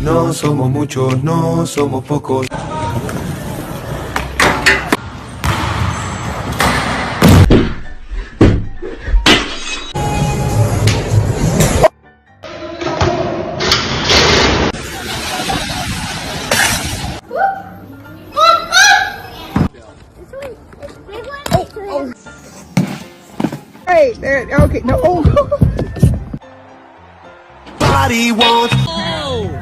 No somos muchos, no somos pocos. Hey, there. Okay, no. Oh. Body wants. Oh!